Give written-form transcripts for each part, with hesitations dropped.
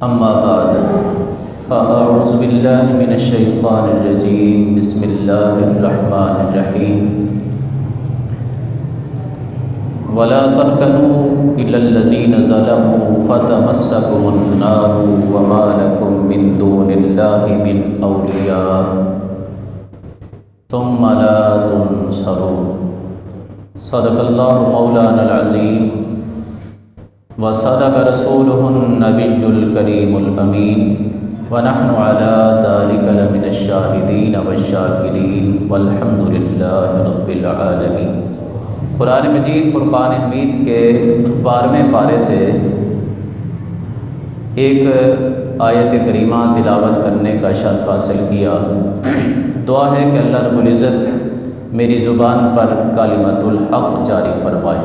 أما بعد فأعوذ بالله من الشيطان الرجيم بسم الله الرحمن الرحيم ولا تركنوا إلى الذين ظلموا فتمسكم النار وما لكم من دون الله من أولياء ثم لا تنصرون صدق الله مولانا العظيم وصدق رسوله النبي الكريم الأمين ونحن على ذلك لمن الشاهدين والشاكرين والحمد لله رب العالمين۔ قرآن مجید فرقان حمید کے 12ویں پارے سے ایک آیت کریمہ تلاوت کرنے کا شرف حاصل کیا۔ دعا ہے کہ اللہ رب العزت میری زبان پر کلمۃ الحق جاری فرمائے۔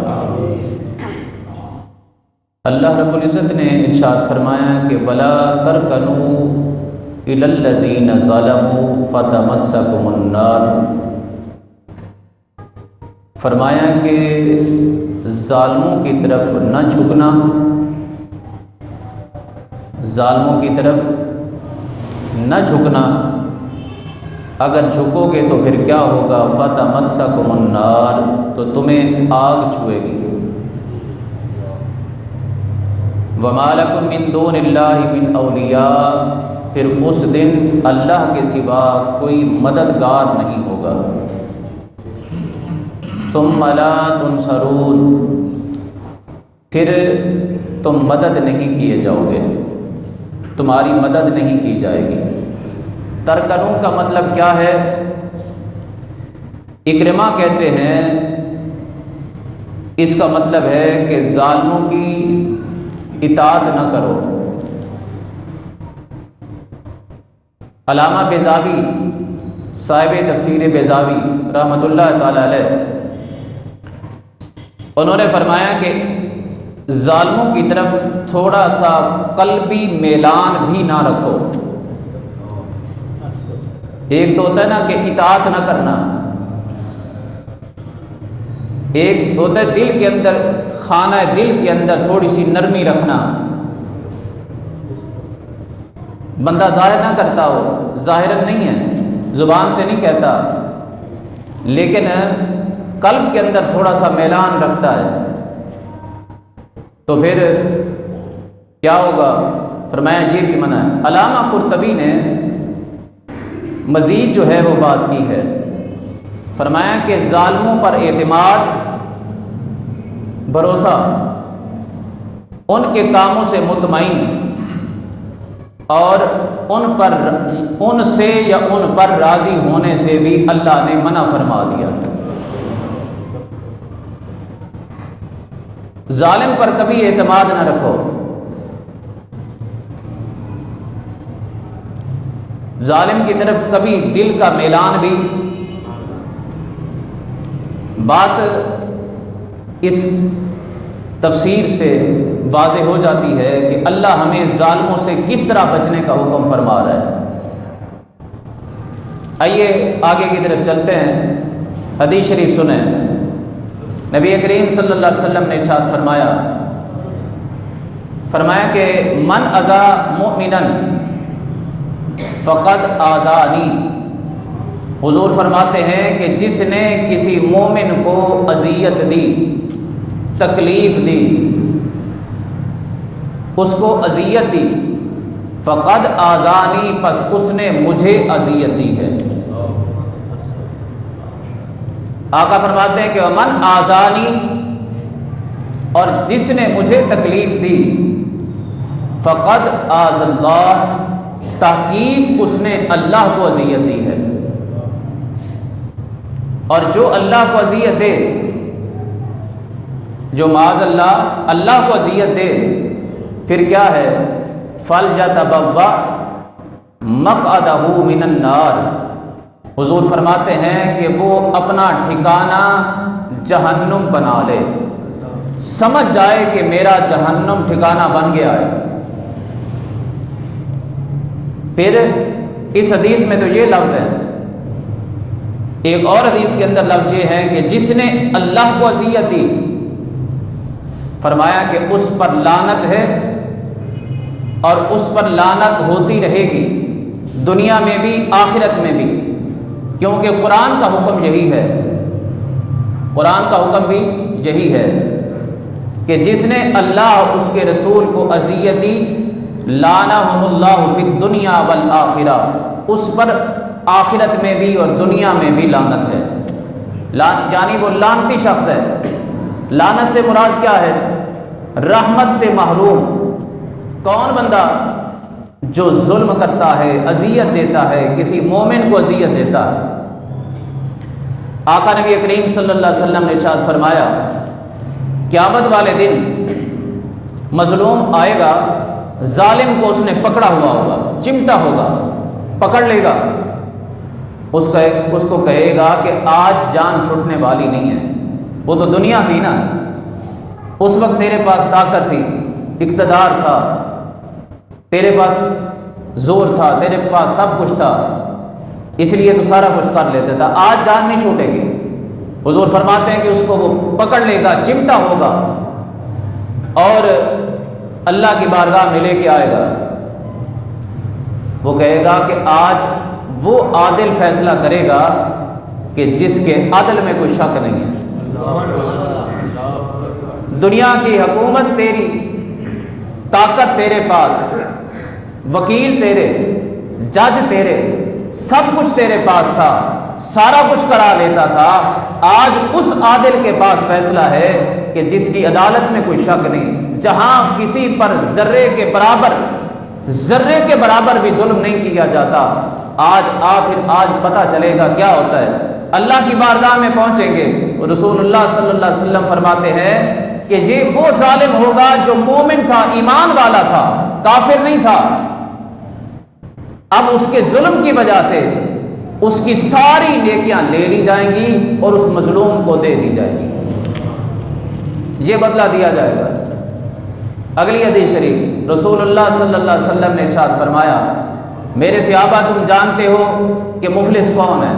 اللہ رب العزت نے ارشاد فرمایا کہ وَلَا تَرْكَنُوا إِلَى الَّذِينَ ظَلَمُوا فَتَمَسَّكُمُ النَّارُ، فرمایا کہ ظالموں کی طرف نہ جھکنا، ظالموں کی طرف نہ جھکنا، اگر جھکو گے تو پھر کیا ہوگا؟ فَتَمَسَّكُمُ النَّارُ، تو تمہیں آگ چھوئے گی۔ وَمَا لَكُم مِّن دُونِ اللَّهِ مِنْ أَوْلِيَاءَ، پھر اس دن اللہ کے سوا کوئی مددگار نہیں ہوگا۔ ثُمَّ لَا تُنصَرُونَ، پھر تم مدد نہیں کیے جاؤ گے، تمہاری مدد نہیں کی جائے گی۔ ترکنوں کا مطلب کیا ہے؟ اکرمہ کہتے ہیں اس کا مطلب ہے کہ ظالموں کی اطاعت نہ کرو۔ علامہ بیضاوی صاحب تفسیر بیضاوی رحمۃ اللہ تعالی علیہ، انہوں نے فرمایا کہ ظالموں کی طرف تھوڑا سا قلبی میلان بھی نہ رکھو۔ ایک تو ہوتا ہے نا کہ اطاعت نہ کرنا، ایک ہوتا ہے دل کے اندر، خانہ دل کے اندر تھوڑی سی نرمی رکھنا۔ بندہ ظاہر نہ کرتا ہو، ظاہراً نہیں ہے، زبان سے نہیں کہتا، لیکن قلب کے اندر تھوڑا سا میلان رکھتا ہے، تو پھر کیا ہوگا؟ فرمایا یہ بھی منع ہے۔ علامہ قرطبی نے مزید جو ہے وہ بات کی ہے، فرمایا کہ ظالموں پر اعتماد، بھروسہ، ان کے کاموں سے مطمئن اور ان سے یا ان پر راضی ہونے سے بھی اللہ نے منع فرما دیا۔ ظالم پر کبھی اعتماد نہ رکھو، ظالم کی طرف کبھی دل کا میلان بھی۔ بات اس تفسیر سے واضح ہو جاتی ہے کہ اللہ ہمیں ظالموں سے کس طرح بچنے کا حکم فرما رہا ہے۔ آئیے آگے کی طرف چلتے ہیں، حدیث شریف سنیں۔ نبی کریم صلی اللہ علیہ وسلم نے ارشاد فرمایا کہ من اذا مؤمنا فقد آذانی، حضور فرماتے ہیں کہ جس نے کسی مومن کو اذیت دی، تکلیف دی، اس کو اذیت دی، فقد آذانی، پس اس نے مجھے اذیت دی ہے۔ آقا فرماتے ہیں کہ من آذانی، اور جس نے مجھے تکلیف دی، فقد آذ اللہ، تحقیق اس نے اللہ کو اذیت دی ہے۔ اور جو اللہ کو اذیت دے، جو معاذ اللہ اللہ کو اذیت دے، پھر کیا ہے؟ فَلْيَتَبَوَّأْ مَقْعَدَهُ مِنَ النَّارِ، حضور فرماتے ہیں کہ وہ اپنا ٹھکانہ جہنم بنا لے، سمجھ جائے کہ میرا جہنم ٹھکانہ بن گیا ہے۔ پھر اس حدیث میں تو یہ لفظ ہے، ایک اور حدیث کے اندر لفظ یہ ہے کہ جس نے اللہ کو اذیت دی، فرمایا کہ اس پر لعنت ہے اور اس پر لعنت ہوتی رہے گی، دنیا میں بھی آخرت میں بھی، کیونکہ قرآن کا حکم یہی ہے، قرآن کا حکم بھی یہی ہے کہ جس نے اللہ اور اس کے رسول کو اذیت دی لعنہم اللہ فی الدنیا والآخرہ، اس پر آخرت میں بھی اور دنیا میں بھی لعنت ہے، یعنی وہ لعنتی شخص ہے۔ لعنت سے مراد کیا ہے؟ رحمت سے محروم۔ کون بندہ؟ جو ظلم کرتا ہے، اذیت دیتا ہے، کسی مومن کو اذیت دیتا ہے۔ آقا نبی کریم صلی اللہ علیہ وسلم نے ارشاد فرمایا قیامت والے دن مظلوم آئے گا، ظالم کو اس نے پکڑا ہوا ہوگا، چمٹا ہوگا، پکڑ لے گا، اس کو کہے گا کہ آج جان چھوٹنے والی نہیں ہے۔ وہ تو دنیا تھی نا، اس وقت تیرے پاس طاقت تھی، اقتدار تھا، تیرے پاس زور تھا، تیرے پاس سب کچھ تھا، اس لیے تو سارا کچھ کر لیتا تھا، آج جان نہیں چھوٹے گی۔ حضور فرماتے ہیں کہ اس کو وہ پکڑ لے گا، چمٹا ہوگا اور اللہ کی بارگاہ میں لے کے آئے گا۔ وہ کہے گا کہ آج وہ عادل فیصلہ کرے گا کہ جس کے عدل میں کوئی شک نہیں ہے۔ دنیا کی حکومت تیری، طاقت تیرے پاس، وکیل تیرے، جج تیرے، سب کچھ تیرے پاس تھا، سارا کچھ کرا لیتا تھا، آج اس عادل کے پاس فیصلہ ہے کہ جس کی عدالت میں کوئی شک نہیں، جہاں کسی پر ذرے کے برابر بھی ظلم نہیں کیا جاتا۔ آج پتہ چلے گا کیا ہوتا ہے۔ اللہ کی بارگاہ میں پہنچیں گے، رسول اللہ صلی اللہ علیہ وسلم فرماتے ہیں کہ یہ وہ ظالم ہوگا جو مومن تھا، ایمان والا تھا، کافر نہیں تھا، اب اس کے ظلم کی وجہ سے اس کی ساری نیکیاں لے لی جائیں گی اور اس مظلوم کو دے دی جائے گی، یہ بدلہ دیا جائے گا۔ اگلی حدیث شریف رسول اللہ صلی اللہ علیہ وسلم نے ارشاد فرمایا میرے صحابہ تم جانتے ہو کہ مفلس کون ہے؟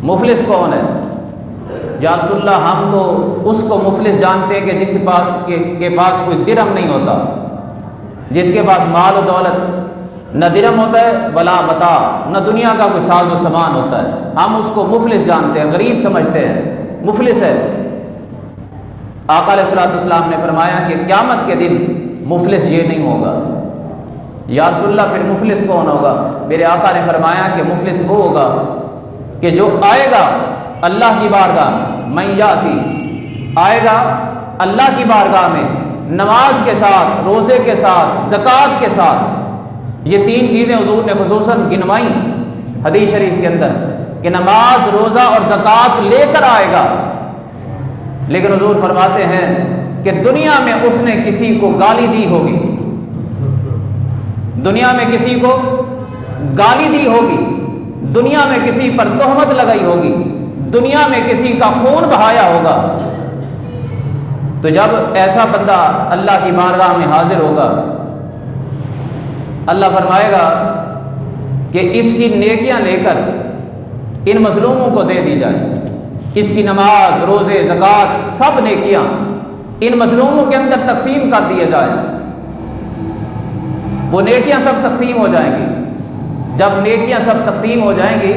مفلس کون ہے؟ یا رسول اللہ ہم تو اس کو مفلس جانتے ہیں کہ جس کے پاس کوئی درہم نہیں ہوتا، جس کے پاس مال و دولت نہ درہم ہوتا ہے ولا متاع، نہ دنیا کا کوئی ساز و سامان ہوتا ہے، ہم اس کو مفلس جانتے ہیں، غریب سمجھتے ہیں، مفلس ہے۔ آقا علیہ الصلوۃ والسلام نے فرمایا کہ قیامت کے دن مفلس یہ نہیں ہوگا۔ یا رسول اللہ پھر مفلس کون ہوگا؟ میرے آقا نے فرمایا کہ مفلس وہ ہوگا کہ جو آئے گا اللہ کی بارگاہ میں، من یاتی، آئے گا اللہ کی بارگاہ میں نماز کے ساتھ، روزے کے ساتھ، زکوٰۃ کے ساتھ، یہ تین چیزیں حضور نے خصوصاً گنوائیں حدیث شریف کے اندر کہ نماز، روزہ اور زکوٰۃ لے کر آئے گا، لیکن حضور فرماتے ہیں کہ دنیا میں اس نے کسی کو گالی دی ہوگی، دنیا میں کسی کو گالی دی ہوگی، دنیا میں کسی پر تہمت لگائی ہوگی، دنیا میں کسی کا خون بہایا ہوگا، تو جب ایسا بندہ اللہ کی بارگاہ میں حاضر ہوگا، اللہ فرمائے گا کہ اس کی نیکیاں لے کر ان مظلوموں کو دے دی جائیں، اس کی نماز، روزے، زکوٰۃ، سب نیکیاں ان مظلوموں کے اندر تقسیم کر دیے جائیں، وہ نیکیاں سب تقسیم ہو جائیں گی۔ جب نیکیاں سب تقسیم ہو جائیں گی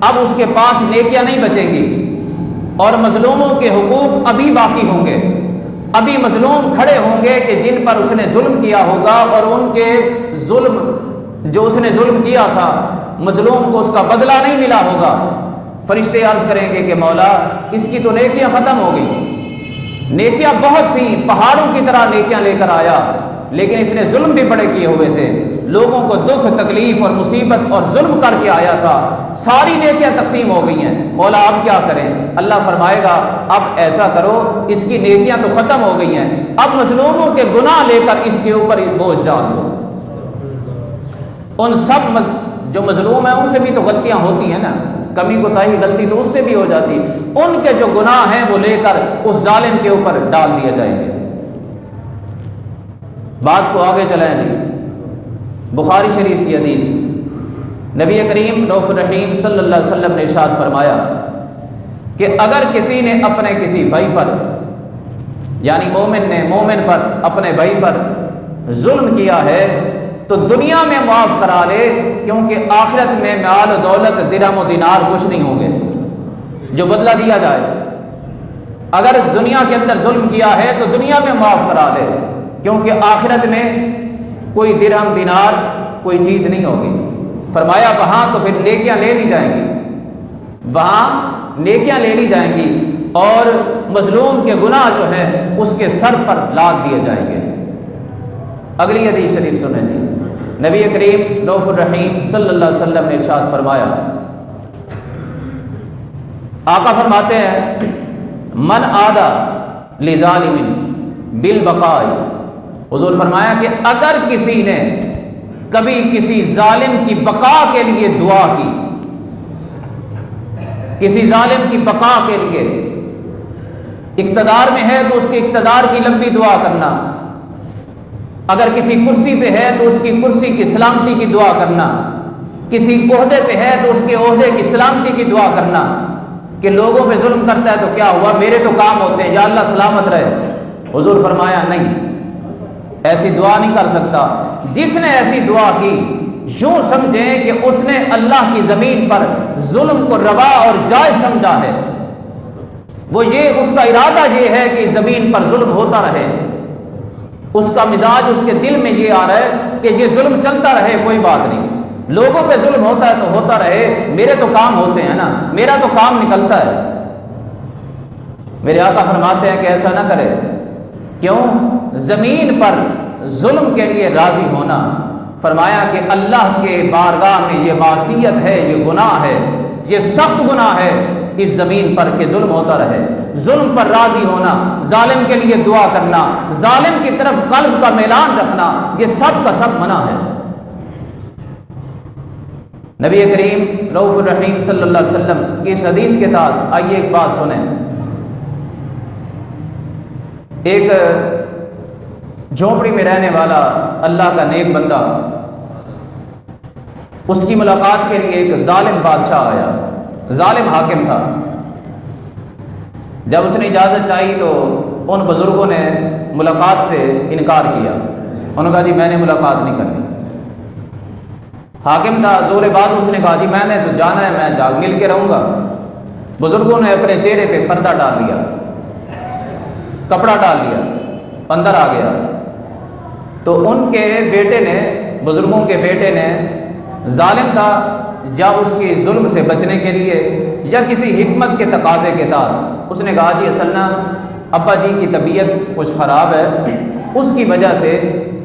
اب اس کے پاس نیکیاں نہیں بچیں گی اور مظلوموں کے حقوق ابھی باقی ہوں گے، ابھی مظلوم کھڑے ہوں گے کہ جن پر اس نے ظلم کیا ہوگا، اور ان کے ظلم جو اس نے ظلم کیا تھا مظلوم کو اس کا بدلہ نہیں ملا ہوگا۔ فرشتے عرض کریں گے کہ مولا اس کی تو نیکیاں ختم ہو گئی، نیکیاں بہت تھیں، پہاڑوں کی طرح نیکیاں لے کر آیا، لیکن اس نے ظلم بھی بڑے کیے ہوئے تھے، لوگوں کو دکھ، تکلیف اور مصیبت اور ظلم کر کے آیا تھا، ساری نیکیاں تقسیم ہو گئی ہیں، مولا اب کیا کریں؟ اللہ فرمائے گا اب ایسا کرو، اس کی نیکیاں تو ختم ہو گئی ہیں، اب مظلوموں کے گناہ لے کر اس کے اوپر بوجھ ڈال دو۔ ان سب جو مظلوم ہیں ان سے بھی تو غلطیاں ہوتی ہیں نا، کمی کوتاہی غلطی تو اس سے بھی ہو جاتی، ان کے جو گناہ ہیں وہ لے کر اس ظالم کے اوپر ڈال دیے جائیں گے۔ بات کو آگے چلائیں جی، بخاری شریف کی حدیث، نبی کریم رؤوف الرحیم صلی اللہ علیہ وسلم نے ارشاد فرمایا کہ اگر کسی نے اپنے کسی بھائی پر، یعنی مومن نے مومن پر، اپنے بھائی پر ظلم کیا ہے تو دنیا میں معاف کرا لے، کیونکہ آخرت میں مال و دولت درہم و دینار کچھ نہیں ہوں گے جو بدلہ دیا جائے۔ اگر دنیا کے اندر ظلم کیا ہے تو دنیا میں معاف کرا لے، کیونکہ آخرت میں کوئی درہم دینار کوئی چیز نہیں ہوگی۔ فرمایا وہاں تو پھر نیکیاں لے لی جائیں گی، وہاں نیکیاں لے لی جائیں گی اور مظلوم کے گناہ جو ہے اس کے سر پر لاد دیے جائیں گے۔ اگلی حدیث شریف سنیں جی، نبی کریم رؤوف الرحیم صلی اللہ علیہ وسلم نے ارشاد فرمایا، آقا فرماتے ہیں من آدھا لظالم بالبقاء، حضور فرمایا کہ اگر کسی نے کبھی کسی ظالم کی بقا کے لیے دعا کی، کسی ظالم کی بقا کے لیے، اقتدار میں ہے تو اس کے اقتدار کی لمبی دعا کرنا، اگر کسی کرسی پہ ہے تو اس کی کرسی کی سلامتی کی دعا کرنا، کسی عہدے پہ ہے تو اس کے عہدے کی سلامتی کی دعا کرنا، کہ لوگوں پہ ظلم کرتا ہے تو کیا ہوا، میرے تو کام ہوتے ہیں، یا اللہ سلامت رہے۔ حضور فرمایا نہیں، ایسی دعا نہیں کر سکتا۔ جس نے ایسی دعا کی یوں سمجھیں کہ اس نے اللہ کی زمین پر ظلم کو روا اور جائز سمجھا ہے، وہ یہ اس کا ارادہ یہ ہے کہ زمین پر ظلم ہوتا رہے، اس کا مزاج اس کے دل میں یہ آ رہا ہے کہ یہ ظلم چلتا رہے، کوئی بات نہیں، لوگوں پہ ظلم ہوتا ہے تو ہوتا رہے، میرے تو کام ہوتے ہیں نا، میرا تو کام نکلتا ہے۔ میرے آقا فرماتے ہیں کہ ایسا نہ کرے۔ کیوں؟ زمین پر ظلم کے لیے راضی ہونا، فرمایا کہ اللہ کے بارگاہ میں یہ معصیت ہے، یہ گناہ ہے، یہ سخت گناہ ہے اس زمین پر کہ ظلم ہوتا رہے۔ ظلم پر راضی ہونا، ظالم کے لیے دعا کرنا، ظالم کی طرف قلب کا میلان رکھنا، یہ سب کا سب منع ہے۔ نبی کریم رؤوف الرحیم صلی اللہ علیہ وسلم کی اس حدیث کے تحت آئیے ایک بات سنیں۔ ایک جھونپڑی میں رہنے والا اللہ کا نیک بندہ، اس کی ملاقات کے لیے ایک ظالم بادشاہ آیا، ظالم حاکم تھا۔ جب اس نے اجازت چاہی تو ان بزرگوں نے ملاقات سے انکار کیا، انہوں نے کہا جی میں نے ملاقات نہیں کرنی۔ حاکم تھا، زور باز، اس نے کہا جی میں نے تو جانا ہے، میں جا مل کے رہوں گا۔ بزرگوں نے اپنے چہرے پہ پردہ ڈال لیا، کپڑا ڈال لیا، اندر آ گیا تو ان کے بیٹے نے، بزرگوں کے بیٹے نے، ظالم تھا، یا اس کی ظلم سے بچنے کے لیے یا کسی حکمت کے تقاضے کے تحت اس نے کہا جی اصل نا ابا جی کی طبیعت کچھ خراب ہے، اس کی وجہ سے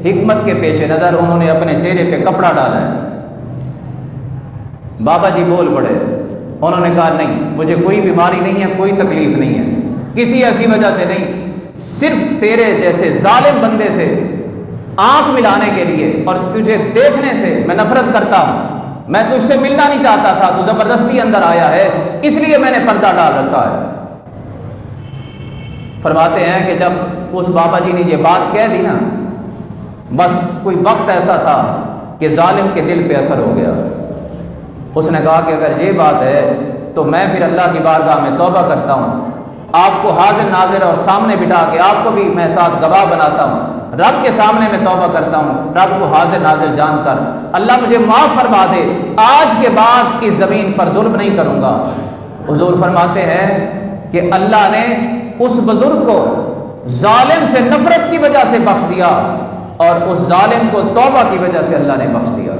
حکمت کے پیش نظر انہوں نے اپنے چہرے پہ کپڑا ڈالا ہے۔ بابا جی بول پڑے، انہوں نے کہا نہیں، مجھے کوئی بیماری نہیں ہے، کوئی تکلیف نہیں ہے، کسی ایسی وجہ سے نہیں، صرف تیرے جیسے ظالم بندے سے آنکھ ملانے کے لیے اور تجھے دیکھنے سے میں نفرت کرتا ہوں، میں تجھ سے ملنا نہیں چاہتا تھا، تو زبردستی اندر آیا ہے، اس لیے میں نے پردہ ڈال رکھا ہے۔ فرماتے ہیں کہ جب اس بابا جی نے یہ بات کہہ دی نا، بس کوئی وقت ایسا تھا کہ ظالم کے دل پہ اثر ہو گیا۔ اس نے کہا کہ اگر یہ بات ہے تو میں پھر اللہ کی بارگاہ میں توبہ کرتا ہوں، آپ کو حاضر ناظر اور سامنے بٹھا کے آپ کو بھی میں ساتھ گواہ بناتا ہوں، رب کے سامنے میں توبہ کرتا ہوں، رب کو حاضر ناظر جان کر اللہ مجھے معاف فرما دے، آج کے بعد اس زمین پر ظلم نہیں کروں گا۔ حضور فرماتے ہیں کہ اللہ نے اس بزرگ کو ظالم سے نفرت کی وجہ سے بخش دیا اور اس ظالم کو توبہ کی وجہ سے اللہ نے بخش دیا۔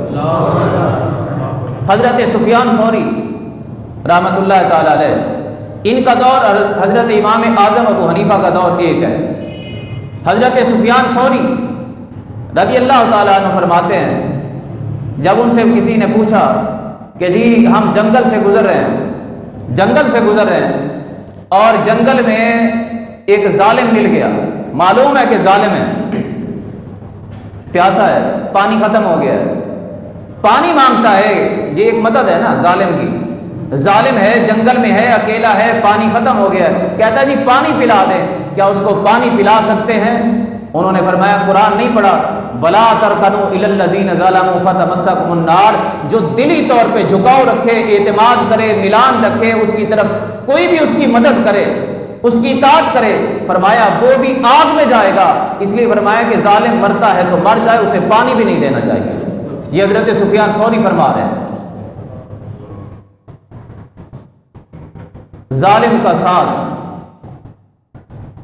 حضرت سفیان ثوری رحمۃ اللہ تعالی علیہ، ان کا دور اور حضرت امام اعظم ابو حنیفہ کا دور ایک ہے۔ حضرت سفیان ثوری رضی اللہ تعالیٰ عنہ فرماتے ہیں جب ان سے کسی نے پوچھا کہ جی ہم جنگل سے گزر رہے ہیں، جنگل سے گزر رہے ہیں اور جنگل میں ایک ظالم مل گیا، معلوم ہے کہ ظالم ہے، پیاسا ہے، پانی ختم ہو گیا ہے، پانی مانگتا ہے، یہ ایک مدد ہے نا ظالم کی، ظالم ہے، جنگل میں ہے، اکیلا ہے، پانی ختم ہو گیا ہے، کہتا ہے جی پانی پلا دیں، کیا اس کو پانی پلا سکتے ہیں؟ انہوں نے فرمایا قرآن نہیں پڑھا، وَلَا تَرْكَنُوا إِلَى الَّذِينَ ظَلَمُوا فَتَمَسَّكُمُ النَّارُ، جو دلی طور پہ جھکاؤ رکھے، اعتماد کرے، ملان رکھے، اس کی طرف کوئی بھی اس کی مدد کرے، اس کی اطاعت کرے، فرمایا وہ بھی آگ میں جائے گا، اس لیے فرمایا کہ ظالم مرتا ہے تو مر جائے، اسے پانی بھی نہیں دینا چاہیے۔ یہ حضرت سفیان ثوری فرما رہے ہیں۔ ظالم کا ساتھ،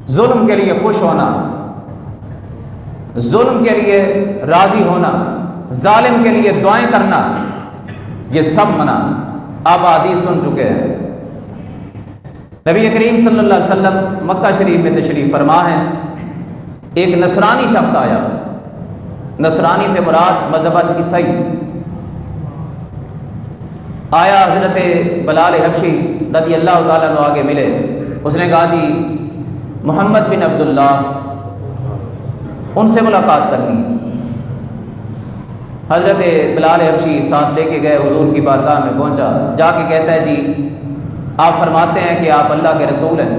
ظلم کے لیے خوش ہونا، ظلم کے لیے راضی ہونا، ظالم کے لیے دعائیں کرنا، یہ سب منع۔ آپ حدیث سن چکے ہیں۔ نبی کریم صلی اللہ علیہ وسلم مکہ شریف میں تشریف فرما ہے، ایک نصرانی شخص آیا، نصرانی سے مراد مذہبت عیسائی آیا، حضرت بلال حبشی رضی اللہ تعالیٰ عنہ آگے ملے، اس نے کہا جی محمد بن عبداللہ، ان سے ملاقات کرنی۔ حضرت بلال حبشی ساتھ لے کے گئے، حضور کی بارگاہ میں پہنچا، جا کے کہتا ہے جی آپ فرماتے ہیں کہ آپ اللہ کے رسول ہیں؟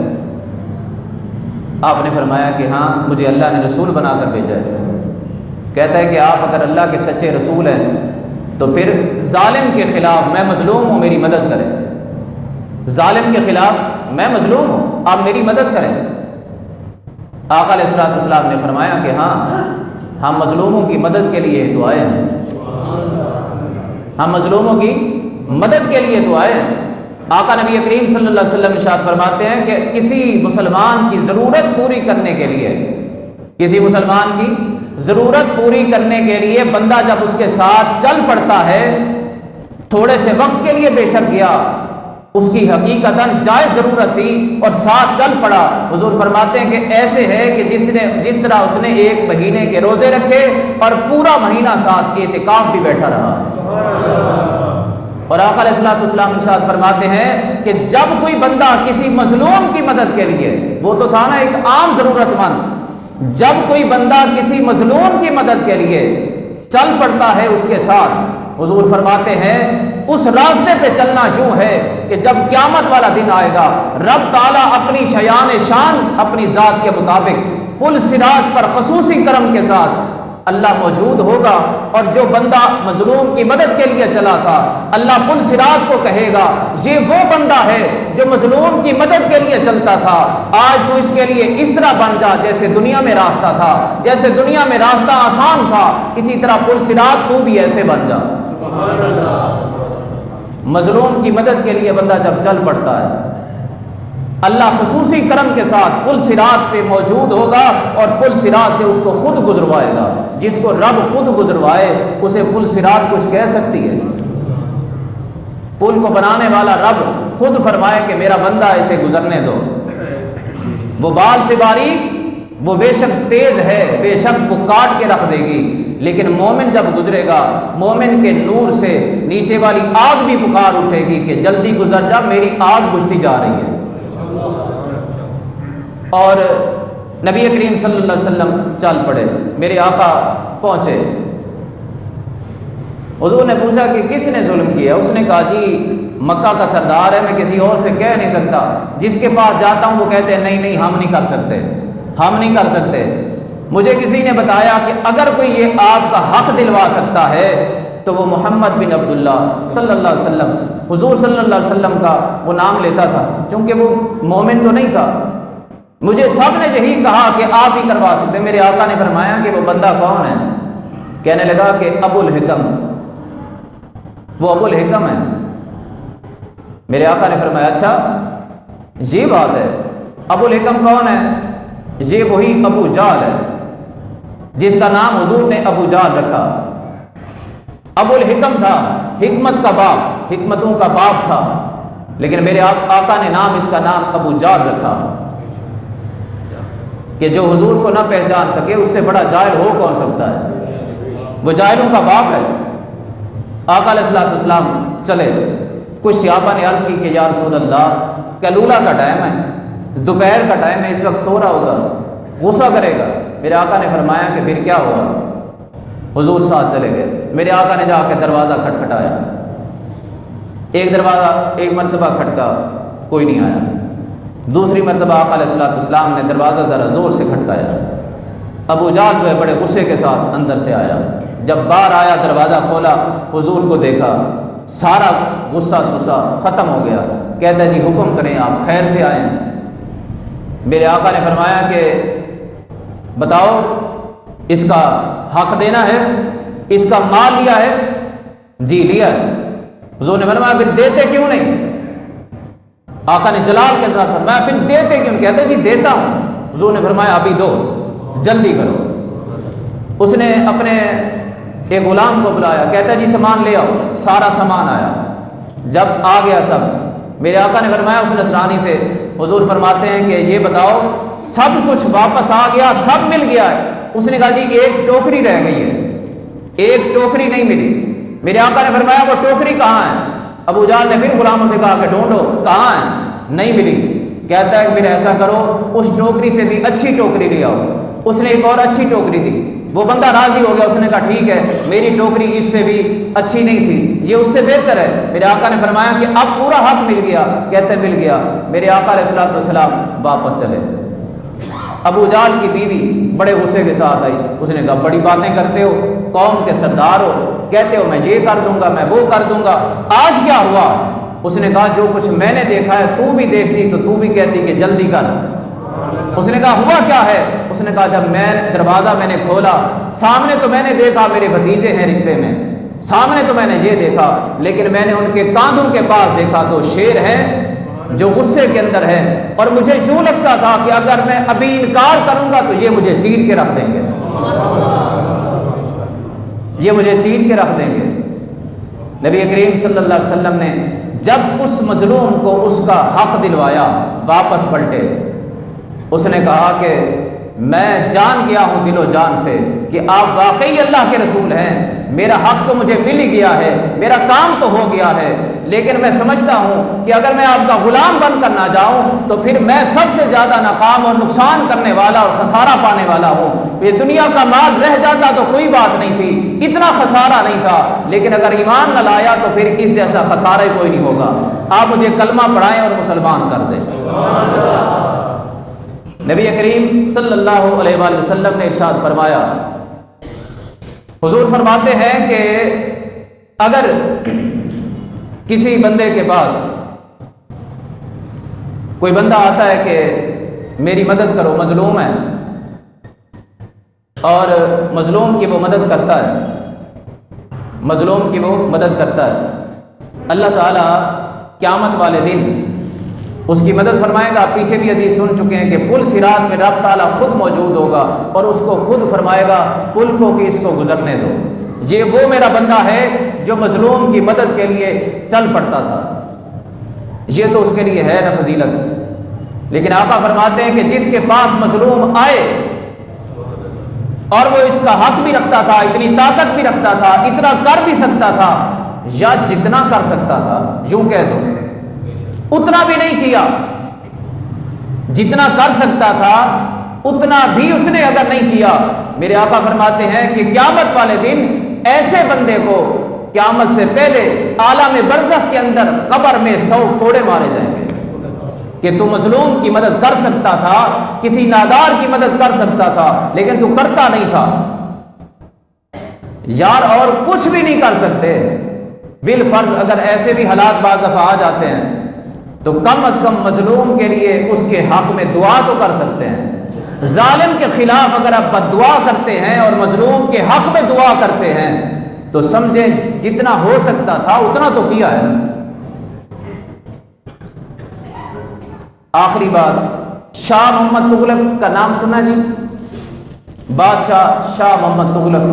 آپ نے فرمایا کہ ہاں مجھے اللہ نے رسول بنا کر بھیجا ہے۔ کہتا ہے کہ آپ اگر اللہ کے سچے رسول ہیں تو پھر ظالم کے خلاف، میں مظلوم ہوں، میری مدد کریں، ظالم کے خلاف میں مظلوم ہوں، آپ میری مدد کریں۔ آقا علیہ الصلوۃ والسلام نے فرمایا کہ ہاں ہم مظلوموں کی مدد کے لیے تو آئے ہیں، ہم مظلوموں کی مدد کے لیے تو آئے ہیں۔ آقا نبی کریم صلی اللہ علیہ وسلم ارشاد فرماتے ہیں کہ کسی مسلمان کی ضرورت پوری کرنے کے لیے، کسی مسلمان کی ضرورت پوری کرنے کے لیے بندہ جب اس کے ساتھ چل پڑتا ہے، تھوڑے سے وقت کے لیے بے شک گیا، اس کی حقیقتاً جائز ضرورت تھی اور ساتھ چل پڑا، حضور فرماتے ہیں کہ ایسے ہے کہ جس طرح اس نے 1 مہینے کے روزے رکھے اور پورا مہینہ ساتھ اعتکاف بھی بیٹھا رہا۔ اور آقا علیہ الصلوۃ والسلام ارشاد فرماتے ہیں کہ جب کوئی بندہ کسی مظلوم کی مدد کے لیے، وہ تو تھا نا ایک عام ضرورت مند، جب کوئی بندہ کسی مظلوم کی مدد کے لیے چل پڑتا ہے اس کے ساتھ، حضور فرماتے ہیں اس راستے پہ چلنا یوں ہے کہ جب قیامت والا دن آئے گا، رب تعالیٰ اپنی شیان شان اپنی ذات کے مطابق پل صراط پر خصوصی کرم کے ساتھ اللہ موجود ہوگا، اور جو بندہ مظلوم کی مدد کے لیے چلا تھا، اللہ پل صراط کو کہے گا یہ وہ بندہ ہے جو مظلوم کی مدد کے لیے چلتا تھا، آج تو اس کے لیے اس طرح بن جا جیسے دنیا میں راستہ تھا، جیسے دنیا میں راستہ آسان تھا، اسی طرح پل صراط تو بھی ایسے بن جا۔ مظلوم کی مدد کے لیے بندہ جب چل پڑتا ہے، اللہ خصوصی کرم کے ساتھ پل صراط پہ موجود ہوگا اور پل صراط سے اس کو خود گزروائے گا۔ جس کو رب خود گزروائے اسے پل صراط کچھ کہہ سکتی ہے؟ پل کو بنانے والا رب خود فرمائے کہ میرا بندہ اسے گزرنے دو، وہ بال سے باریک، وہ بے شک تیز ہے، بے شک وہ کاٹ کے رکھ دے گی، لیکن مومن جب گزرے گا، مومن کے نور سے نیچے والی آگ بھی پکار اٹھے گی کہ جلدی گزر جا، میری آگ بجھتی جا رہی ہے۔ اور نبی کریم صلی اللہ علیہ وسلم چل پڑے، میرے آقا پہنچے، حضور نے پوچھا کہ کس نے ظلم کیا؟ اس نے کہا جی مکہ کا سردار ہے، میں کسی اور سے کہہ نہیں سکتا، جس کے پاس جاتا ہوں وہ کہتے ہیں نہیں نہیں ہم نہیں کر سکتے، ہم نہیں کر سکتے۔ مجھے کسی نے بتایا کہ اگر کوئی یہ آپ کا حق دلوا سکتا ہے تو وہ محمد بن عبداللہ صلی اللہ علیہ وسلم، حضور صلی اللہ علیہ وسلم کا وہ نام لیتا تھا، چونکہ وہ مومن تو نہیں تھا۔ مجھے سب نے یہی کہا کہ آپ ہی کروا سکتے۔ میرے آقا نے فرمایا کہ وہ بندہ کون ہے؟ کہنے لگا کہ ابو الحکم، وہ ابو الحکم ہے۔ میرے آقا نے فرمایا اچھا یہ بات ہے، ابو الحکم کون ہے؟ یہ وہی ابو جہل ہے جس کا نام حضور نے ابو جہل رکھا۔ ابو الحکم تھا، حکمت کا باپ، حکمتوں کا باپ تھا، لیکن میرے آقا نے نام اس کا نام ابو جہل رکھا کہ جو حضور کو نہ پہچان سکے اس سے بڑا جاہل ہو کون سکتا ہے؟ وہ جاہلوں کا باپ ہے۔ آقا علیہ الصلوۃ والسلام چلے، کچھ صحابہ نے عرض کی کہ یا رسول اللہ کلولہ کا ٹائم ہے، دوپہر کا ٹائم ہے، اس وقت سو رہا ہوگا، غصہ کرے گا۔ میرے آقا نے فرمایا کہ پھر کیا ہوا؟ حضور ساتھ چلے گئے۔ میرے آقا نے جا کے دروازہ کھٹکھٹایا، ایک مرتبہ کھٹکا، کوئی نہیں آیا، دوسری مرتبہ آقا علیہ الصلوۃ والسلام نے دروازہ ذرا زور سے کھٹکایا، ابو جہل جو ہے بڑے غصے کے ساتھ اندر سے آیا، جب باہر آیا دروازہ کھولا، حضور کو دیکھا، سارا غصہ سسا ختم ہو گیا، کہتا ہے جی حکم کریں آپ خیر سے آئیں۔ میرے آقا نے فرمایا کہ بتاؤ اس کا حق دینا ہے، اس کا مال لیا ہے؟ جی لیا ہے۔ حضور نے فرمایا پھر دیتے کیوں نہیں؟ آقا نے جلال کے ساتھ فرمایا پھر دیتے کیوں؟ کہتے جی دیتا ہوں۔ حضور نے فرمایا ابھی دو، جلدی کرو۔ اس نے اپنے ایک غلام کو بلایا، کہتا جی سامان لے آؤ۔ سارا سامان آیا۔ جب آ گیا سب، میرے آقا نے فرمایا اس نصرانی سے، حضور فرماتے ہیں کہ یہ بتاؤ سب کچھ واپس آ گیا، سب مل گیا ہے؟ اس نے کہا جی ایک ٹوکری رہ گئی ہے، ایک ٹوکری نہیں ملی۔ میرے آقا نے فرمایا وہ ٹوکری کہاں ہے؟ ابو جہل نے پھر غلاموں سے کہا کہ ڈھونڈو، کہاں ہے؟ نہیں ملی۔ کہتا ہے کہ پھر ایسا کرو اس ٹوکری سے بھی اچھی ٹوکری لے آؤ۔ اس نے ایک اور اچھی ٹوکری دی، وہ بندہ راضی ہو گیا۔ اس نے کہا ٹھیک ہے، میری ٹوکری اس سے بھی اچھی نہیں تھی، یہ اس سے بہتر ہے۔ میرے آقا نے فرمایا کہ اب پورا حق مل گیا؟ کہتے مل گیا۔ میرے آقا علیہ الصلوۃ والسلام واپس چلے۔ ابو جہل کی بیوی بڑے غصے کے ساتھ آئی، اس نے کہا بڑی باتیں کرتے ہو، قوم کے سردار ہو، کہتے ہو میں یہ کر دوں گا، میں وہ کر دوں گا، آج کیا ہوا؟ اس نے کہا جو کچھ میں نے دیکھا ہے تو بھی دیکھتی تو تو بھی کہتی کہ جلدی کر۔ اس نے کہا ہوا کیا ہے؟ اس نے کہا جب دروازہ میں نے کھولا، سامنے تو میں نے دیکھا میرے بھتیجے ہیں رشتے میں، سامنے تو میں نے یہ دیکھا، لیکن میں نے ان کے کاندھوں کے پاس دیکھا تو شیر ہے جو غصے کے اندر ہے، اور مجھے یوں لگتا تھا کہ اگر میں ابھی انکار کروں گا تو یہ مجھے چیر کے رکھ دیں گے، یہ مجھے چیر کے رکھ دیں گے۔ نبی کریم صلی اللہ علیہ وسلم نے جب اس مظلوم کو اس کا حق دلوایا، واپس پلٹے، اس نے کہا کہ میں جان گیا ہوں دل و جان سے کہ آپ واقعی اللہ کے رسول ہیں، میرا حق تو مجھے مل ہی گیا ہے، میرا کام تو ہو گیا ہے، لیکن میں سمجھتا ہوں کہ اگر میں آپ کا غلام بن کر نہ جاؤں تو پھر میں سب سے زیادہ ناکام اور نقصان کرنے والا اور خسارہ پانے والا ہوں۔ یہ دنیا کا مال رہ جاتا تو کوئی بات نہیں تھی، اتنا خسارہ نہیں تھا، لیکن اگر ایمان نہ لایا تو پھر اس جیسا خسارہ کوئی نہیں ہوگا۔ آپ مجھے کلمہ پڑھائیں اور مسلمان کر دیں۔ نبی کریم صلی اللہ علیہ وآلہ وسلم نے ارشاد فرمایا، حضور فرماتے ہیں کہ اگر کسی بندے کے پاس کوئی بندہ آتا ہے کہ میری مدد کرو، مظلوم ہے، اور مظلوم کی وہ مدد کرتا ہے، مظلوم کی وہ مدد کرتا ہے، اللہ تعالیٰ قیامت والے دن اس کی مدد فرمائے گا۔ پیچھے بھی حدیث سن چکے ہیں کہ پل صراط میں رب تعالیٰ خود موجود ہوگا اور اس کو خود فرمائے گا پل کو کہ اس کو گزرنے دو، یہ وہ میرا بندہ ہے جو مظلوم کی مدد کے لیے چل پڑتا تھا۔ یہ تو اس کے لیے ہے نا فضیلت، لیکن آقا فرماتے ہیں کہ جس کے پاس مظلوم آئے اور وہ اس کا حق بھی رکھتا تھا، اتنی طاقت بھی رکھتا تھا، اتنا کر بھی سکتا تھا، یا جتنا کر سکتا تھا، یوں کہہ دو اتنا بھی نہیں کیا، جتنا کر سکتا تھا اتنا بھی اس نے اگر نہیں کیا، میرے آقا فرماتے ہیں کہ قیامت والے دن ایسے بندے کو قیامت سے پہلے عالم برزخ کے اندر قبر میں 100 کوڑے مارے جائیں گے کہ تو مظلوم کی مدد کر سکتا تھا، کسی نادار کی مدد کر سکتا تھا، لیکن تو کرتا نہیں تھا یار، اور کچھ بھی نہیں کر سکتے۔ بالفرض اگر ایسے بھی حالات بعض دفعہ آ جاتے ہیں تو کم از کم مظلوم کے لیے اس کے حق میں دعا تو کر سکتے ہیں۔ ظالم کے خلاف اگر آپ بد دعا کرتے ہیں اور مظلوم کے حق میں دعا کرتے ہیں تو سمجھیں جتنا ہو سکتا تھا اتنا تو کیا ہے۔ آخری بات، شاہ محمد تغلق کا نام سنا جی؟ بادشاہ شاہ محمد تغلق،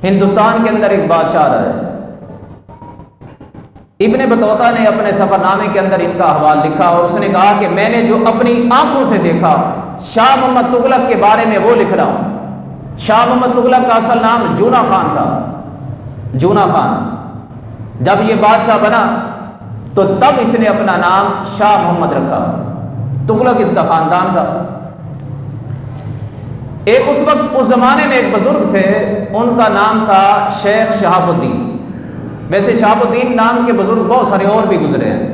ہندوستان کے اندر ایک بادشاہ رہا ہے۔ ابن بطوطہ نے اپنے سفر نامے کے اندر ان کا احوال لکھا اور اس نے کہا کہ میں نے جو اپنی آنکھوں سے دیکھا شاہ محمد تغلق کے بارے میں وہ لکھ رہا ہوں۔ شاہ محمد تغلق کا اصل نام جونا خان تھا، جونا خان۔ جب یہ بادشاہ بنا تو تب اس نے اپنا نام شاہ محمد رکھا، تغلق اس کا خاندان تھا۔ ایک اس وقت اس زمانے میں ایک بزرگ تھے، ان کا نام تھا شیخ شہاب الدین۔ ویسے شہاب الدین نام کے بزرگ بہت سارے اور بھی گزرے ہیں۔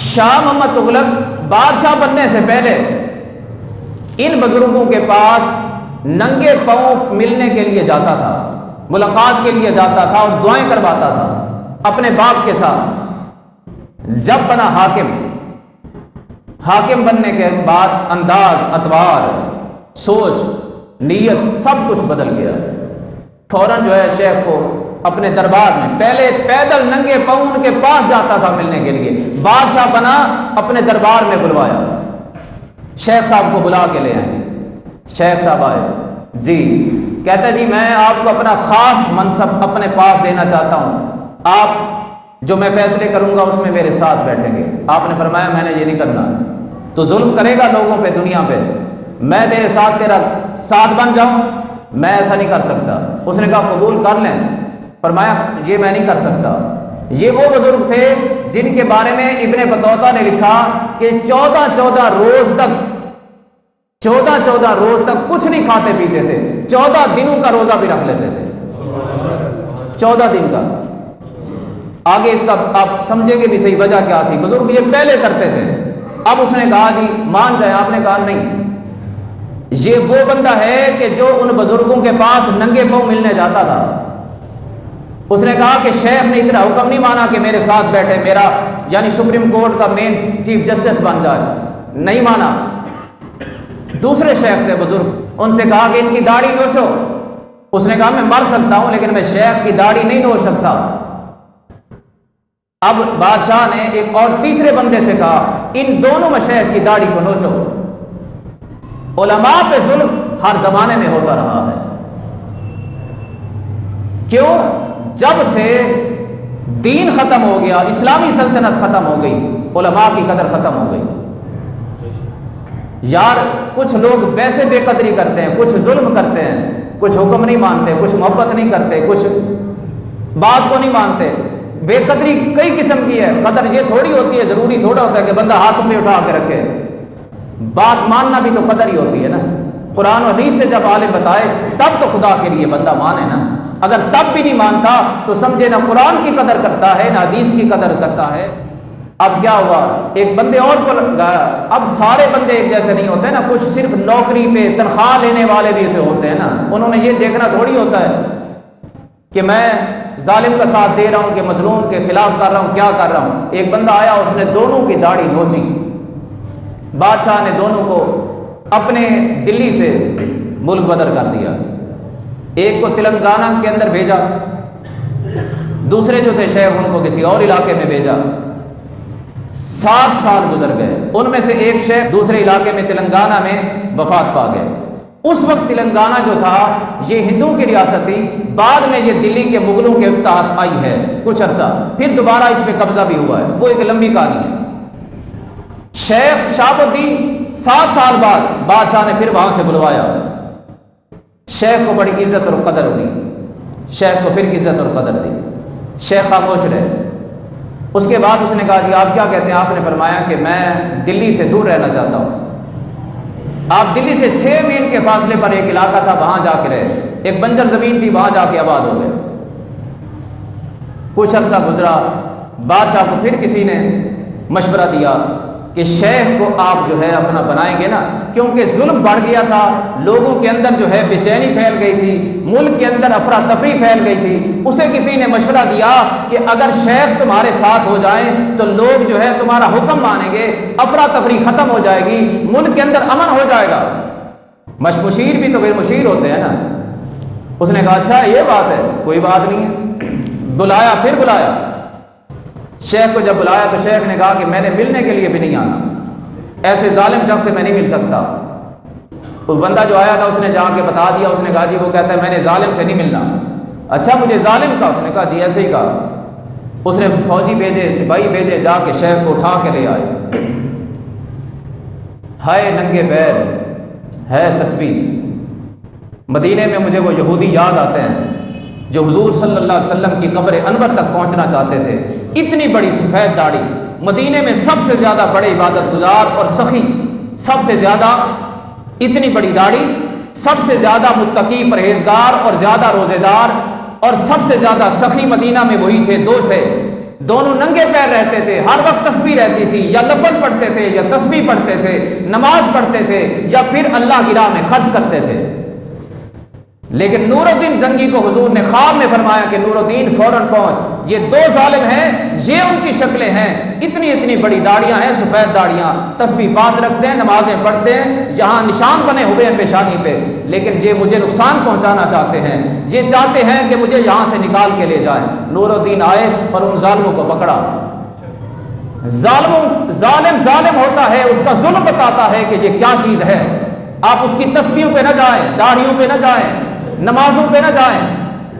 شاہ محمد تغلق بادشاہ بننے سے پہلے ان بزرگوں کے پاس ننگے پاؤں ملنے کے لیے جاتا تھا، ملاقات کے لیے جاتا تھا اور دعائیں کرواتا تھا اپنے باپ کے ساتھ۔ جب بنا حاکم حاکم بننے کے بعد انداز، اطوار، سوچ، نیت سب کچھ بدل گیا۔ فوراً جو ہے شیخ کو اپنے دربار میں، پہلے پیدل ننگے پاؤں ان کے پاس جاتا تھا ملنے کے لیے، بادشاہ بنا اپنے دربار میں بلوایا، شیخ صاحب کو بلا کے لے آئے۔ جی شیخ صاحب آئے، جی کہتا جی میں آپ کو اپنا خاص منصب اپنے پاس دینا چاہتا ہوں، آپ جو میں فیصلے کروں گا اس میں میرے ساتھ بیٹھیں گے۔ آپ نے فرمایا میں نے یہ نہیں کرنا، تو ظلم کرے گا لوگوں پہ، دنیا پہ، میں تیرے ساتھ تیرا ساتھ بن جاؤں، میں ایسا نہیں کر سکتا۔ اس نے کہا قبول کر لیں۔ فرمایا یہ میں نہیں کر سکتا۔ یہ وہ بزرگ تھے جن کے بارے میں ابن بطوطہ نے لکھا کہ 14 روز تک کچھ نہیں کھاتے پیتے تھے، 14 دنوں کا روزہ بھی رکھ لیتے تھے، 14 دن کا۔ آگے اس کا آپ سمجھیں گے بھی صحیح وجہ کیا تھی، بزرگ یہ پہلے کرتے تھے۔ اب اس نے کہا جی مان جائے، آپ نے کہا نہیں، یہ وہ بندہ ہے کہ جو ان بزرگوں کے پاس ننگے پاؤں ملنے جاتا تھا۔ اس نے کہا کہ شیخ نے اتنا حکم نہیں مانا کہ میرے ساتھ بیٹھے، میرا یعنی سپریم کورٹ کا مین چیف جسٹس بن جائے، نہیں مانا۔ دوسرے شیخ تھے بزرگ، ان سے کہا کہ ان کی داڑھی نوچو۔ اس نے کہا میں مر سکتا ہوں لیکن میں شیخ کی داڑھی نہیں نوچ سکتا۔ اب بادشاہ نے ایک اور تیسرے بندے سے کہا ان دونوں مشائخ کی داڑھی کو نوچو۔ علماء پہ ظلم ہر زمانے میں ہوتا رہا ہے۔ کیوں؟ جب سے دین ختم ہو گیا، اسلامی سلطنت ختم ہو گئی، علماء کی قدر ختم ہو گئی۔ یار کچھ لوگ ویسے بے قدری کرتے ہیں، کچھ ظلم کرتے ہیں، کچھ حکم نہیں مانتے، کچھ محبت نہیں کرتے، کچھ بات کو نہیں مانتے۔ بے قدری کئی قسم کی ہے۔ قدر یہ تھوڑی ہوتی ہے، ضروری تھوڑا ہوتا ہے کہ بندہ ہاتھ پہ اٹھا کے رکھے۔ بات ماننا بھی تو قدر ہی ہوتی ہے نا۔ قرآن و حدیث سے جب عالم بتائے تب تو خدا کے لیے بندہ مانے نا۔ اگر تب بھی نہیں مانتا تو سمجھے نہ قرآن کی قدر کرتا ہے نہ حدیث کی قدر کرتا ہے۔ اب کیا ہوا، ایک بندے اور کو گایا۔ اب سارے بندے ایک جیسے نہیں ہوتے نا، کچھ صرف نوکری پہ تنخواہ لینے والے بھی ہوتے ہیں نا۔ انہوں نے یہ دیکھنا تھوڑی ہوتا ہے کہ میں ظالم کا ساتھ دے رہا ہوں کہ مظلوم کے خلاف کر رہا ہوں، کیا کر رہا ہوں۔ ایک بندہ آیا، اس نے دونوں کی داڑھی نوچی۔ بادشاہ نے دونوں کو اپنے دلی سے ملک بدر کر دیا۔ ایک کو تلنگانہ کے اندر بھیجا، دوسرے جو تھے شیخ ان کو کسی اور علاقے میں بھیجا۔ 7 سال گزر گئے، ان میں سے ایک شیخ دوسرے علاقے میں تلنگانہ میں وفات پا گئے۔ اس وقت تلنگانہ جو تھا یہ ہندوؤں کی ریاست تھی، بعد میں یہ دلی کے مغلوں کے تحت آئی ہے کچھ عرصہ، پھر دوبارہ اس پہ قبضہ بھی ہوا ہے، وہ ایک لمبی کہانی ہے۔ شیخ شہاب الدین 7 سال بعد بادشاہ نے پھر وہاں سے بلوایا۔ شیخ کو بڑی عزت اور قدر دی، شیخ کو پھر عزت اور قدر دی۔ شیخ خاموش رہے۔ اس کے بعد اس نے کہا جی آپ کیا کہتے ہیں؟ آپ نے فرمایا کہ میں دلی سے دور رہنا چاہتا ہوں۔ آپ دلی سے 6 میل کے فاصلے پر ایک علاقہ تھا، وہاں جا کے رہے، ایک بنجر زمین تھی، وہاں جا کے آباد ہو گئے۔ کچھ عرصہ گزرا، بادشاہ کو پھر کسی نے مشورہ دیا کہ شیخ کو آپ جو ہے اپنا بنائیں گے نا، کیونکہ ظلم بڑھ گیا تھا، لوگوں کے اندر جو ہے بے چینی پھیل گئی تھی، ملک کے اندر افراتفری پھیل گئی تھی۔ اسے کسی نے مشورہ دیا کہ اگر شیخ تمہارے ساتھ ہو جائیں تو لوگ جو ہے تمہارا حکم مانیں گے، افراتفری ختم ہو جائے گی، ملک کے اندر امن ہو جائے گا۔ مشیر بھی تو پھر مشیر ہوتے ہیں نا۔ اس نے کہا اچھا یہ بات ہے، کوئی بات نہیں ہے۔ بلایا، پھر بلایا شیخ کو۔ جب بلایا تو شیخ نے کہا کہ میں نے ملنے کے لیے بھی نہیں آنا، ایسے ظالم شخص سے میں نہیں مل سکتا۔ وہ بندہ جو آیا تھا اس نے جا کے بتا دیا، اس نے کہا جی وہ کہتا ہے میں نے ظالم سے نہیں ملنا۔ اچھا مجھے ظالم کا؟ اس نے کہا جی ایسے ہی کہا۔ اس نے فوجی بھیجے، سپاہی بھیجے، جا کے شیخ کو اٹھا کے لے آئے۔ ہائے ننگے پیر، ہے تسبیح۔ مدینے میں مجھے وہ یہودی یاد آتے ہیں جو حضور صلی اللہ علیہ وسلم کی قبر انور تک پہنچنا چاہتے تھے۔ اتنی بڑی سفید داڑھی، مدینے میں سب سے زیادہ بڑے عبادت گزار اور سخی، سب سے زیادہ اتنی بڑی داڑھی، سب سے زیادہ متقی پرہیزگار اور زیادہ روزے دار اور سب سے زیادہ سخی مدینہ میں وہی تھے، دو تھے۔ دونوں ننگے پیر رہتے تھے، ہر وقت تسبیح رہتی تھی، یا لفظ پڑھتے تھے یا تسبیح پڑھتے تھے، نماز پڑھتے تھے یا پھر اللہ کی راہ میں خرچ کرتے تھے۔ لیکن نور الدین زنگی کو حضور نے خواب میں فرمایا کہ نور الدین فوراً پہنچ، یہ دو ظالم ہیں، یہ ان کی شکلیں ہیں، اتنی اتنی بڑی داڑیاں ہیں، سفید داڑیاں، تسبیح پاس رکھتے ہیں، نمازیں پڑھتے ہیں، جہاں نشان بنے ہوئے ہیں پیشانی پہ، لیکن یہ مجھے نقصان پہنچانا چاہتے ہیں، یہ چاہتے ہیں کہ مجھے یہاں سے نکال کے لے جائیں۔ نور الدین آئے اور ان ظالموں کو پکڑا۔ ظالم ہوتا ہے، اس کا ظلم بتاتا ہے کہ یہ کیا چیز ہے۔ آپ اس کی تسبیحوں پہ نہ جائیں، داڑھیوں پہ نہ جائیں، نمازوں پہ نہ جائیں۔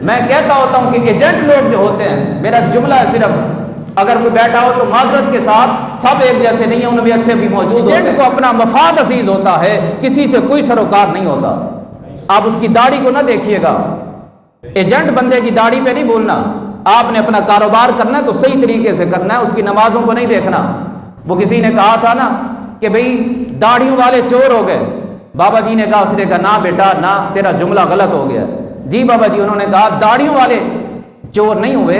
میں کہتا ہوتا ہوں کہ ایجنٹ لوگ جو ہوتے ہیں، میرا جملہ ہے صرف، اگر کوئی بیٹھا ہو تو معذرت کے ساتھ، سب ایک جیسے نہیں ہیں، ان میں اچھے بھی موجود ہیں۔ ایجنٹ کو اپنا مفاد عزیز ہوتا ہے، کسی سے کوئی سروکار نہیں ہوتا۔ آپ اس کی داڑھی کو نہ دیکھیے گا، ایجنٹ بندے کی داڑھی پہ نہیں بولنا۔ آپ نے اپنا کاروبار کرنا ہے تو صحیح طریقے سے کرنا ہے، اس کی نمازوں کو نہیں دیکھنا۔ وہ کسی نے کہا تھا نا کہ بھئی داڑھیوں والے چور ہو گئے، بابا جی نے کہا، اس نے کہا نا بیٹا نا، تیرا جملہ غلط ہو گیا۔ جی بابا جی، انہوں نے کہا داڑھیوں والے چور نہیں ہوئے،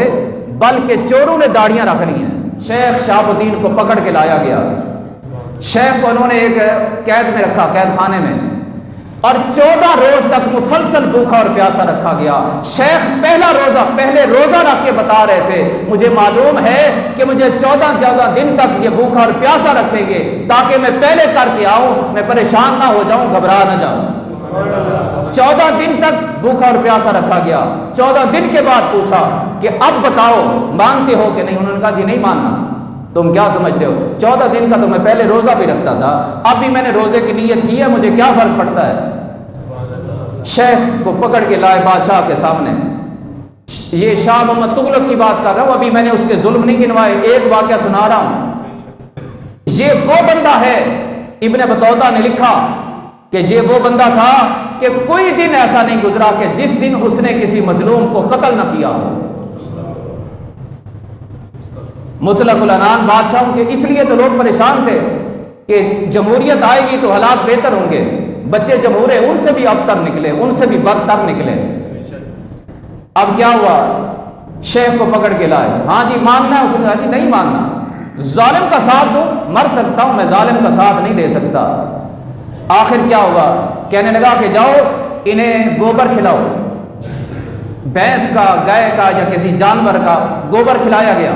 بلکہ چوروں نے داڑیاں رکھ لی ہیں۔ شیخ شہاب الدین کو پکڑ کے لایا گیا، شیخ کو انہوں نے ایک قید میں رکھا، قید خانے میں، اور 14 روز تک مسلسل بھوکا اور پیاسا رکھا گیا۔ شیخ پہلے روزہ رکھ کے بتا رہے تھے، مجھے معلوم ہے کہ مجھے 14 دن تک یہ بھوکا اور پیاسا رکھیں گے، تاکہ میں پہلے کر کے آؤں، میں پریشان نہ ہو جاؤں، گھبرا نہ جاؤں۔ 14 دن تک بھوکا اور پیاسا رکھا گیا۔ 14 دن کے بعد پوچھا کہ اب بتاؤ مانتے ہو کہ نہیں؟ انہوں نے کہا جی نہیں ماننا۔ تم کیا سمجھتے ہو، 14 دن کا تو میں پہلے روزہ بھی رکھتا تھا، اب بھی میں نے روزے کی نیت کی ہے، مجھے کیا فرق پڑتا ہے؟ شیخ کو پکڑ کے لائے بادشاہ کے سامنے۔ یہ شاہ محمد تغلق کی بات کر رہا ہوں، ابھی میں نے اس کے ظلم نہیں گنوائے، ایک واقعہ سنا رہا ہوں۔ یہ وہ بندہ ہے، ابن بطوطہ نے لکھا کہ یہ وہ بندہ تھا کہ کوئی دن ایسا نہیں گزرا کہ جس دن اس نے کسی مظلوم کو قتل نہ کیا ہو۔ مطلق العنان بادشاہوں کے، اس لیے تو لوگ پریشان تھے کہ جمہوریت آئے گی تو حالات بہتر ہوں گے، بچے جمہور ہیں، ان سے بھی ابتر نکلے، ان سے بھی بدتر نکلے۔ اب کیا ہوا، شیخ کو پکڑ کے لائے، ہاں جی ماننا ہے؟ اس نے کہا جی نہیں ماننا، ظالم کا ساتھ دو، مر سکتا ہوں میں، ظالم کا ساتھ نہیں دے سکتا۔ آخر کیا ہوا، کہنے لگا کہ جاؤ انہیں گوبر کھلاؤ، بھینس کا، گائے کا یا کسی جانور کا گوبر کھلایا گیا۔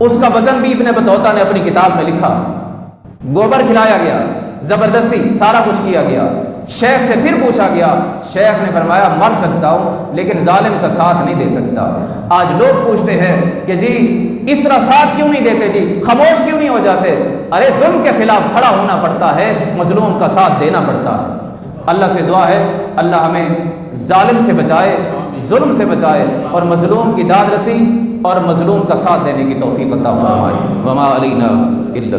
اس کا وزن بھی ابن بطوطہ نے اپنی کتاب میں لکھا، گوبر کھلایا گیا، زبردستی سارا کچھ کیا گیا۔ شیخ سے پھر پوچھا گیا، شیخ نے فرمایا مر سکتا ہوں لیکن ظالم کا ساتھ نہیں دے سکتا۔ آج لوگ پوچھتے ہیں کہ جی اس طرح ساتھ کیوں نہیں دیتے، جی خاموش کیوں نہیں ہو جاتے؟ ارے ظلم کے خلاف کھڑا ہونا پڑتا ہے، مظلوم کا ساتھ دینا پڑتا ہے۔ اللہ سے دعا ہے اللہ ہمیں ظالم سے بچائے، ظلم سے بچائے، اور مظلوم کی داد رسی اور مظلوم کا ساتھ دینے کی توفیق عطا فرمائے۔ وما علینا الا